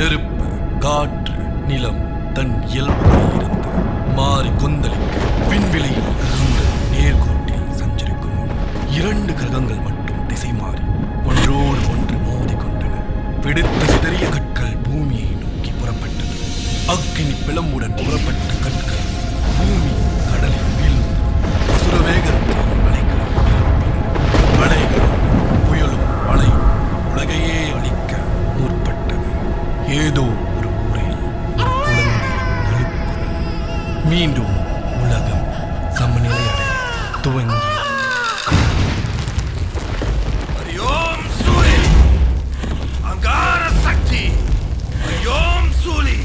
நெருப்பு, காற்று, நிலம் தன் இயல்புகளில் இருந்து மாறி கொந்தளிக்க விண்வெளியில் கிரகங்கள் நேர்கோட்டில் சஞ்சரிக்கும். 2 கிரகங்கள் மட்டும் திசை மாறி ஒன்றோடு ஒன்று மோதிக்கொண்டன. வெடித்து சிதறிய கற்கள் பூமியை நோக்கி புறப்பட்டது. அக்கினி பிளம்புடன் புறப்பட்ட கற்கள் பூமி கடலில் வீழ்ந்து அசுர வேகத்தில் அலைகளை எழுப்பின. அலைகளும் புயலும் மழையும் உலகையே அழிக்க முற்பட்டது. ஏதோ ஒரு ஊரில் ஒரு குழந்தையின் அழுக்குரல். மீண்டும் உலகம் சமநிலை அடைய துவங்கியது. ஹரியோம் சூரி, அங்கார சக்தி, ஹரியோம் சூரி.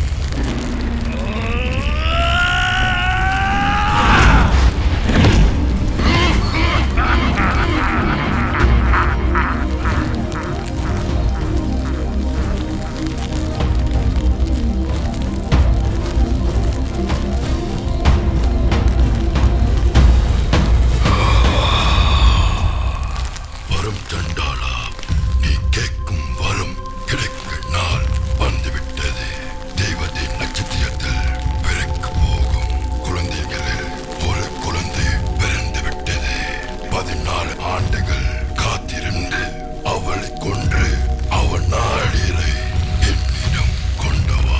வரும் தண்டாளா, நீ கேட்கும் வரும் கிடைக்க நாள் வந்துவிட்டது. தெய்வத்தின் நட்சத்திரத்தில் பிறக்க போகும் குழந்தைகளில் ஒரு குழந்தை பிறந்து விட்டது. 14 ஆண்டுகள் காத்திருந்து அவளை கொன்று அவள் நாடியலை என்னிடம் கொண்டவா.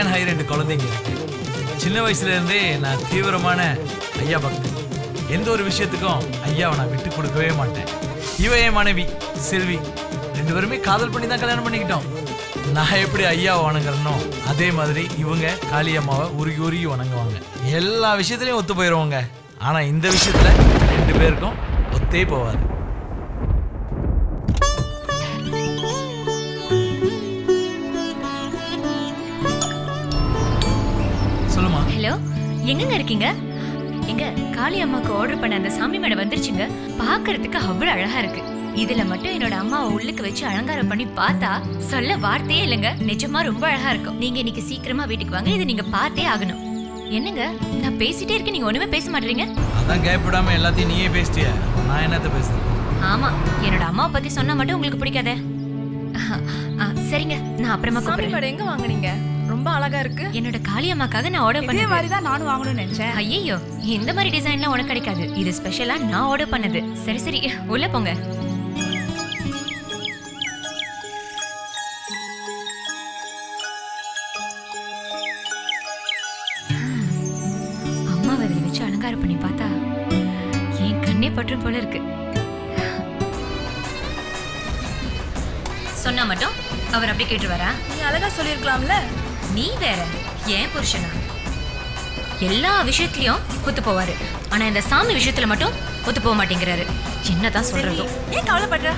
கல்யாணம் ஆகி 2 குழந்தைங்க இருக்கு. சின்ன வயசுலேருந்தே நான் தீவிரமான ஐயா பக்தி. எந்த ஒரு விஷயத்துக்கும் ஐயாவை நான் விட்டு கொடுக்கவே மாட்டேன். இவ என் மனைவி செல்வி, 2 பேருமே காதல் பண்ணி தான் கல்யாணம் பண்ணிக்கிட்டோம். நான் எப்படி ஐயாவை வணங்குறனோ அதே மாதிரி இவங்க காளியம்மாவை உருகி உருகி வணங்குவாங்க. எல்லா விஷயத்துலையும் ஒத்து போயிடுவாங்க. ஆனால் இந்த விஷயத்தில் 2 பேருக்கும் ஒத்தே போவாது. சொல்லுமா. ஹலோ, எங்கங்க இருக்கீங்க? எங்க காளி அம்மாக்கு ஆர்டர் பண்ண அந்த சாமி மேடை வந்துருச்சுங்க. பாக்குறதுக்கு அவ்வளவு அழகா இருக்கு. இதுல மட்டும் என்னோட அம்மாவை உள்ளுக்கு வச்சு அலங்காரம் பண்ணி பார்த்தா சொல்ல வார்த்தையே இல்லைங்க. நிஜமா ரொம்ப அழகா இருக்கும். நீங்க இன்னைக்கு சீக்கிரமா வீட்டுக்கு வாங்க, இதை நீங்க பார்த்தே ஆகணும். என்னங்க நான் பேசிட்டே இருக்கேன், நீங்க ஒண்ணுமே பேச மாட்டீங்க. அதான் கேப்பிடாம எல்லாத்தையும் நீயே பேசிட்டிய, நான் என்னத்த பேசுறேன்? ஆமா, என்னோட அம்மாவை பத்தி சொன்னா மட்டும் உங்களுக்கு பிடிக்காதே. சரிங்க, நான் அப்புறமா கூப்பிடுறேன். எங்க வாங்குனீங்க? ரொம்ப அழகா இருக்கு. என்னோட காளி அம்மாக்காக நான் ஆர்டர் பண்ணேன். இதே மாதிரி தான் நானும் வாங்கணும்னு நினைச்சேன். ஐயோ, இந்த மாதிரி டிசைன்லாம் உனக்கு கிடைக்காது. இது ஸ்பெஷலா நான் ஆர்டர் பண்ணது. சரி சரி, உள்ள போங்க. அம்மா அதில் வச்சு அலங்காரம் பண்ணி பார்த்தா என் கண்ணே பற்றும் போல இருக்கு. சொன்னா மட்டும் அவர் அப்படி கேட்டு வரா? நீ அழகா சொல்லிருக்கலாம்ல. நீ வேற, ஏன் புருஷனா எல்லா விஷயத்திலயும் ஒத்து போவாரு, ஆனா இந்த சாமி விஷயத்துல மட்டும் ஒத்து போக மாட்டேங்கிறாரு. என்னதான் சொல்றதோ. ஏன் கவலைப்படுற?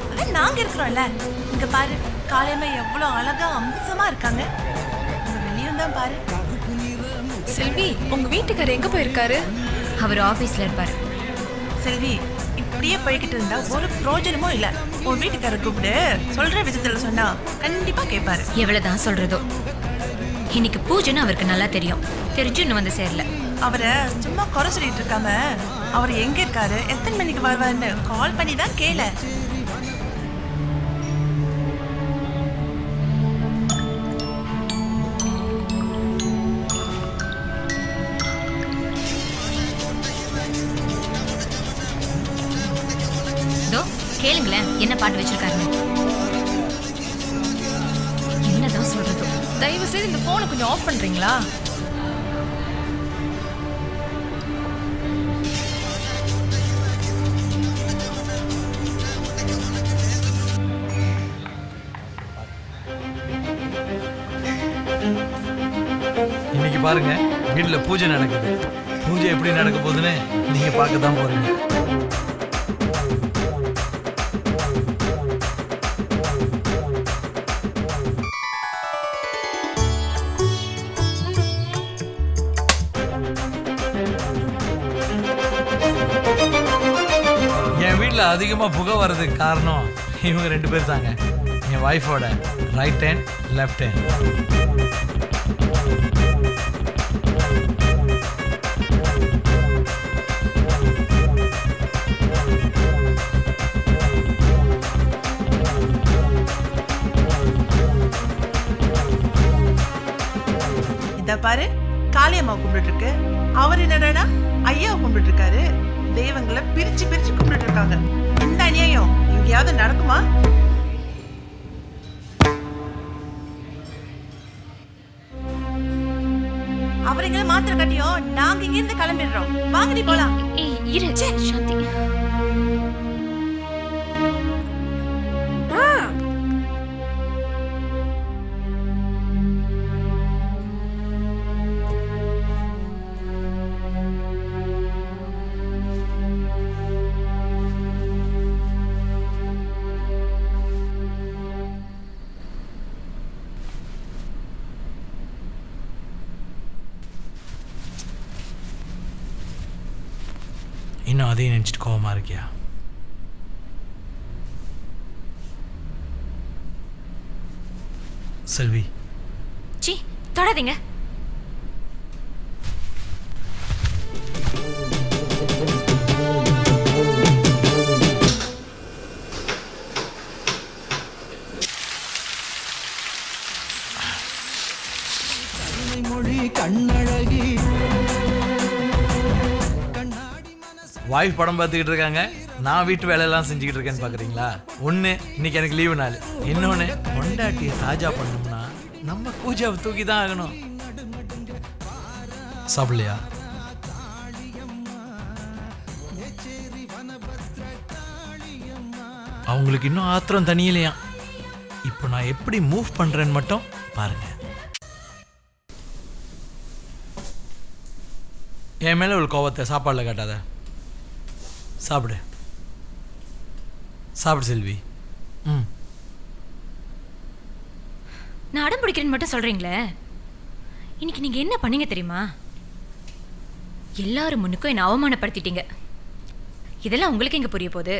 அதான் நாங்க இருக்கிறோம்ல. இங்க பாரு, காலையில எவ்வளவு அழகா அம்சமா இருக்காங்க. வெளியும் தான் பாரு. செல்வி, உங்க வீட்டுக்காரர் எங்க போயிருக்காரு? அவர் ஆபீஸ்ல இருப்பாரு. செல்வி, இப்படியே போய்கிட்டு இருந்தா ஒரு பிரயோஜனமும் இல்ல. உன் வீட்டுக்காரர் கூப்பிடு, சொல்ற விதத்துல சொன்னா கண்டிப்பா கேட்பாரு. எவ்வளவுதான் சொல்றதோ. இன்னைக்கு பூஜைன்னு அவருக்கு நல்லா தெரியும். தெரிஞ்சு இன்னும் வந்து சேரல. அவரை சும்மா குறை சொல்லிட்டு இருக்காம, அவர் எங்க இருக்காரு, எத்தனை மணிக்கு வருவாருன்னு கால் பண்ணி தான் கேள. கேளுங்களேன், என்ன பாட்டு வச்சிருக்காருன்னு. என்னதான் சொல்றதோ. தயவு செய்து இந்த போனை கொஞ்சம் ஆஃப் பண்றீங்களா? இன்னைக்கு பாருங்க, வீட்டுல பூஜை நடக்குது. பூஜை எப்படி நடக்க போகுதுன்னு நீங்க பார்க்க தான் போறீங்க. என் வீட்டில் அதிகமாக புகை வர்றதுக்கு காரணம் இவங்க 2 பேர் தாங்க. என் ஒய்ஃபோட ரைட் ஹேண்ட், லெஃப்ட் ஹேண்ட். இத பாரு, காளியம்மா கும்பிட்டு இருக்கு. அவர் என்னடா ஐயாவை கும்பிட்டு இருக்காரு. தெய்வங்களை பிரிச்சு பிரிச்சு கும்பிட்டு இருக்காங்க. இந்த அநியாயம் எங்கேயாவது நடக்குமா? அவருங்களை மாத்திர கட்டியும் நாங்க இங்க இருந்து கிளம்பிடுறோம். வாங்கடி போலாம். இரு சாந்தி. இன்னும் அதையும் நினச்சிட்டு கோவமா இருக்கியா? செல்வி, சி தொடாதீங்க. வாய்ஸ் படம் பார்த்துக்கிட்டு இருக்காங்க, நான் வீட்டு வேலையெல்லாம் செஞ்சுக்கிட்டு இருக்கேன்னு பார்க்குறீங்களா? ஒன்று, இன்னைக்கு எனக்கு லீவு நாள். இன்னொன்று, பொண்டாட்டியை தாஜா பண்ணோம்னா நம்ம பூஜாவை தூக்கி தான் ஆகணும். சாப்பிடலையா? அவங்களுக்கு இன்னும் ஆத்திரம் தனியிலையா. இப்போ நான் எப்படி மூவ் பண்றேன்னு மட்டும் பாருங்க. என் மேல ஒரு கோவத்தை சாப்பாடுல காட்டாத. சாப்பிடு சாப்பிடு செல்வி. நான் அடம் பிடிக்கிறேன்னு மட்டும் சொல்றீங்களே, இன்னைக்கு நீங்க என்ன பண்ணீங்க தெரியுமா? எல்லாரும் முன்னுக்கும் என்ன அவமானப்படுத்திட்டீங்க. இதெல்லாம் உங்களுக்கு எங்க புரிய போகுது?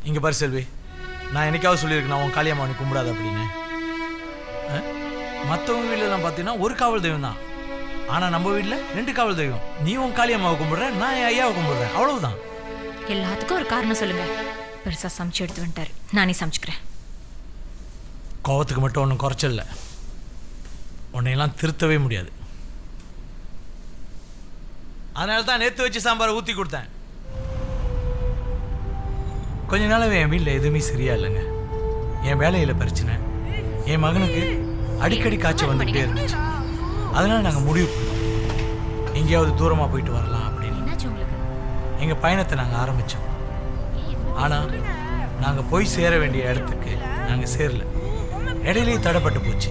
இங்க பாரு செல்வி, நான் என்னைக்காவது சொல்லியிருக்கேன் உன் காளியம்மா நீ கும்பிடாது அப்படின்னு. மற்றவங்க வீட்டிலலாம் பார்த்தீங்கன்னா ஒரு காவல் தெய்வம் தான், ஆனால் நம்ம வீட்டில் 2 காவல் தெய்வம். நீ உன் காளியம்மாவை கும்பிடுற, நான் என் ஐயாவை கும்பிடுறேன், அவ்வளவுதான். எல்லாத்துக்கும் ஒரு காரணம் சொல்லுங்க. பெருசா சமைச்சு எடுத்து வந்துட்டாரு, நானே சமைச்சுக்கிறேன். கோவத்துக்கு மட்டும் ஒன்றும் குறைச்சல, உன்னையெல்லாம் திருத்தவே முடியாது. அதனால தான் நேற்று வச்சு சாம்பாரை ஊற்றி கொடுத்தேன். கொஞ்ச நாளாவே என் வீட்டில் எதுவுமே சரியா இல்லைங்க. என் வேலையில் பிரச்சனை, என் மகனுக்கு அடிக்கடி காய்ச்சல் வந்துகிட்டே இருந்துச்சு. அதனால நாங்கள் முடிவு பண்ணோம் எங்கேயாவது தூரமாக போயிட்டு வரலாம் அப்படின்னு. என்னாச்சு உங்களுக்கு? எங்கள் பயணத்தை நாங்கள் ஆரம்பித்தோம். ஆனால் நாங்கள் போய் சேர வேண்டிய இடத்துக்கு நாங்கள் சேரல. இடையிலேயே தடைப்பட்டு போச்சு.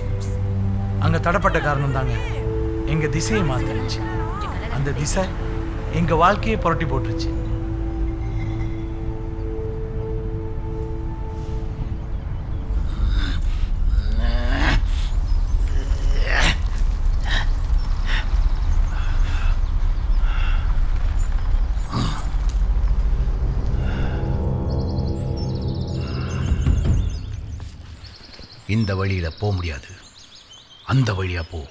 அங்கே தடைப்பட்ட காரணம் தாங்க எங்கள் திசையை மாற்றிருச்சு. அந்த திசை எங்கள் வாழ்க்கையை புரட்டி போட்டுருச்சு. இந்த வழியில போக முடியாது, அந்த வழியா போ.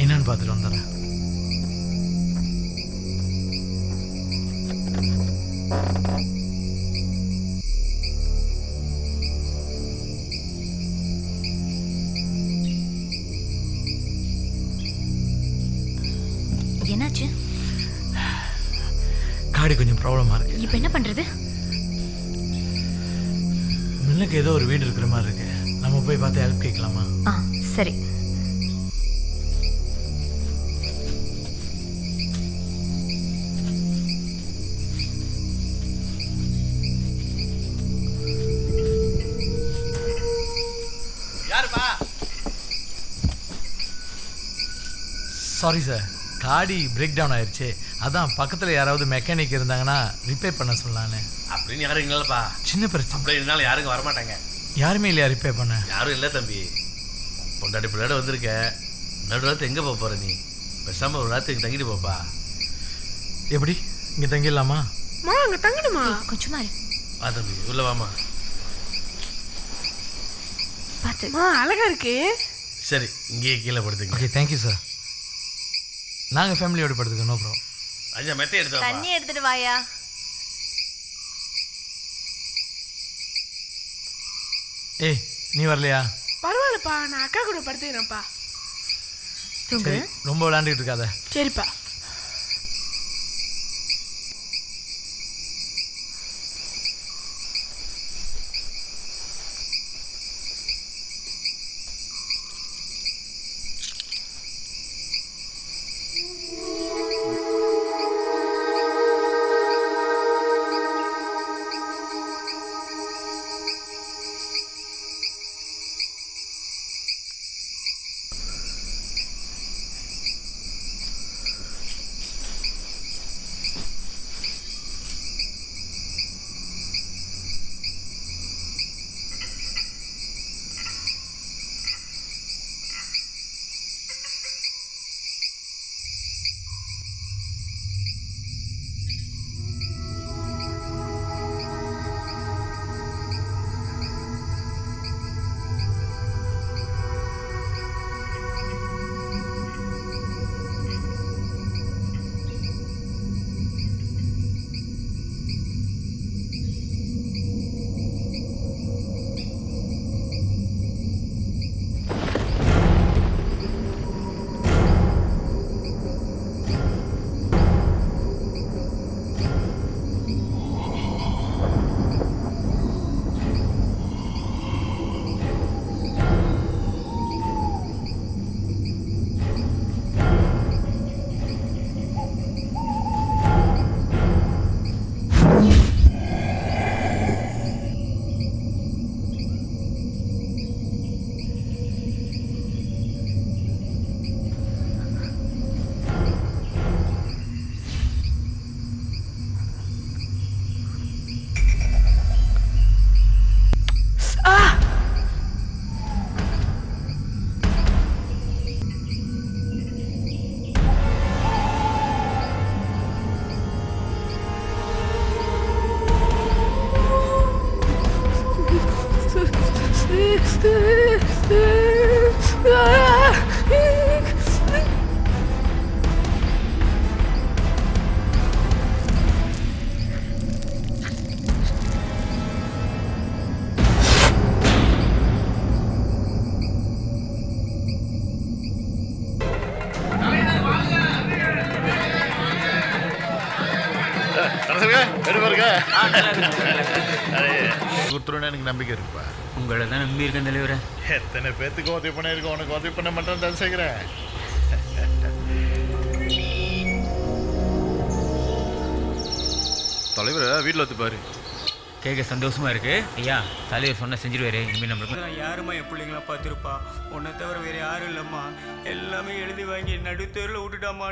என்னன்னு பார்த்துட்டு வந்துடுறேன். என்னாச்சு? காடி கொஞ்சம் ப்ராப்ளமா இருக்கு. இப்போ என்ன பண்றது? மில்லுக்கு ஏதோ ஒரு வீடு இருக்கிற மாதிரி இருக்கு. நம்ம போய் பார்த்து ஹெல்ப் கேட்கலாமா? சரி. சாரி சார், காடி பிரேக் டவுன் ஆயிடுச்சு. அதான் பக்கத்தில் யாராவது மெக்கானிக் இருந்தாங்கன்னா ரிப்பேர் பண்ண சொல்லலான்னு. அப்படின்னு யாரும் இல்லைப்பா. சின்ன பிரச்சனை. அப்படி இருந்தாலும் யாருங்க வரமாட்டாங்க. யாருமே இல்லையா ரிப்பேர் பண்ண? யாரும் இல்லை தம்பி. பொண்டாட்டி பிள்ளையோட வந்திருக்க, நடுராத்து எங்கே போக போகிற நீ? பேசாமல் ஒரு ராத்துக்கு தங்கிட்டு போப்பா. எப்படி இங்கே தங்கிடலாமா? மா அங்க தங்கணுமா? கொஞ்சமா இரு. வா தம்பி, உள்ள வாமா. பார்த்து. மா அழகா இருக்கு. சரி, இங்கேயே கீழே படுத்துங்க. Okay, thank you sir. நாங்கள் ஃபேமிலியோட படுத்துக்கோம், நோ ப்ராப்ளம். ஐயா மெத்தை எடுத்து வாப்பா. தண்ணி எடுத்துட்டு வாயா. ஏய், நீ வரலையா? பரவாயில்லப்பா, நான் அக்கா கூட படுத்துக்கிறேன்ப்பா. தூங்கு. சரி, ரொம்ப விளையாண்டுட்டு இருக்காத. சரிப்பா. எனக்கு நம்பிக்கை இருக்குப்பா. உங்களை தான் நம்பி இருக்கேன் தலைவரே. எத்தனை பேத்துக்கு உதவி பண்ணியிருக்கோம், உனக்கு உதவி பண்ண மட்டும் தான் செய்கிறேன். தலைவரை வீட்டில் ஒத்துப்பாரு. கேட்க சந்தோஷமா இருக்கு. ஐயா, தலைவர் சொன்ன செஞ்சிருவாரு. இனிமேல் நம்மளுக்கு யாருமா என் பிள்ளைங்களா பார்த்துருப்பா. உன்னை தவிர வேற யாரும் இல்லைம்மா. எல்லாமே எழுதி வாங்கி நடுத்தேரில் விட்டுட்டாமா.